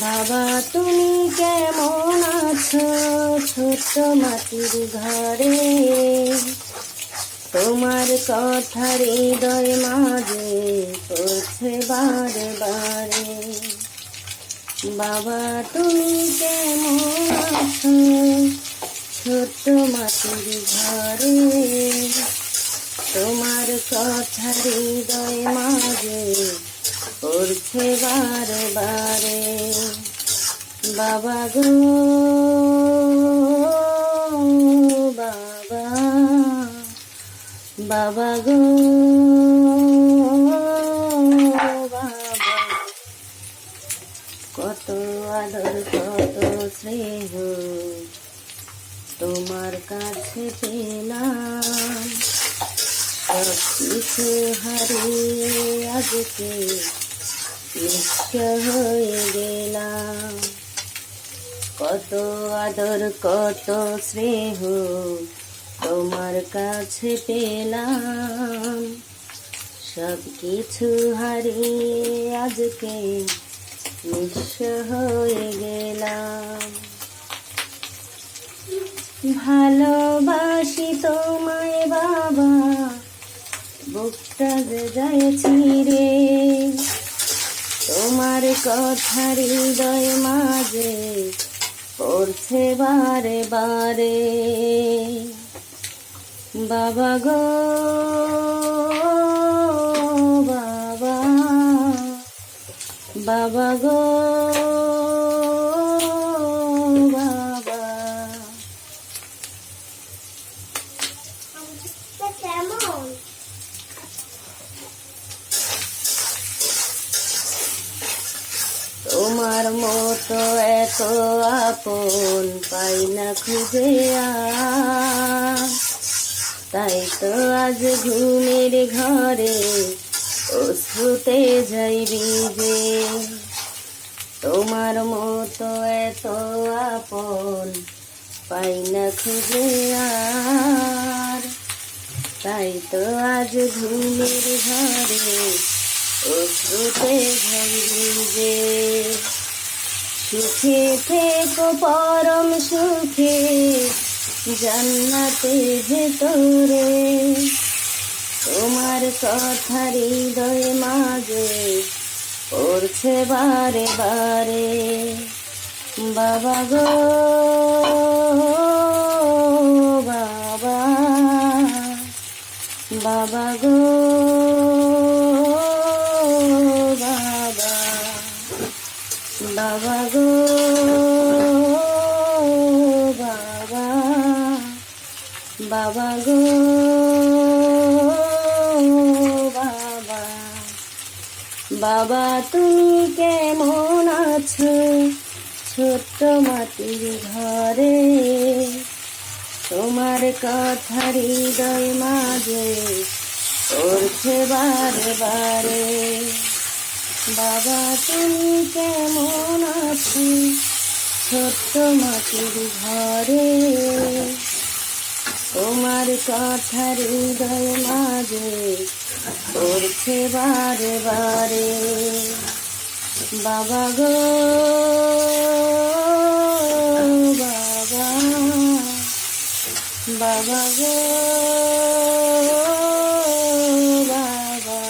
বাবা তুমি কেমন আছো ছোট্ট মাটির ঘরে, তোমার কথা হৃদয় মাঝে পড়ছে বারে বারে। বাবা তুমি কেমন আছো ছোট্ট মাটির ঘরে, তোমার কথা হৃদয় মাঝে পড়ছে বারে বারে। বাবা গো বাবা, বাবা গো বাবা, কত আদর কত স্নেহ তোমার কাছে পেলাম, সব কিছু হারিয়ে আজকে নিঃস্ব হয়ে গেলাম। কত আদর কত স্নেহ তোমার কাছে পেলাম, সব কিছু হারিয়ে আজকে নিঃস্ব হয়ে গেলাম। ভালোবাসি তোমায় বাবা, বুকটা যে যায় ছিঁড়ে, তোমার কথা হৃদয় মাঝে পড়ছে বারে বারে। বাবা গো বাবা, বাবা গো বাবা, তোমার মতো এত আপন পাই না খুঁজে, তাই তো আজ ঘুমের ঘরে অশ্রুতে যাই ভিজে। তোমার মতো এত আপন পাই না খুঁজে, তাই তো আজ ঘুমের ঘরে অশ্রুতে যাই ভিজে। সুখে থেকো পরম সুখে জান্নাতে ভেতরে, তোমার কথা হৃদয় মাঝে পড়ছে বারে বারে। বাবা গো বাবা, বাবা গো বাবা, বাবা গো বাবা, বাবা গো বাবা। বাবা তুমি কেমন আছো ছোট্ট মাটির ঘরে, তোমার কথা হৃদয় মাঝে পড়ছে বারে বারে। বাবা তুমি কেমন আছো ছোট্ট মাটির ঘরে, তোমার কথা হৃদয় মাঝে পড়ছে বারে বারে। বাবা গো বাবা, বাবা গো বাবা।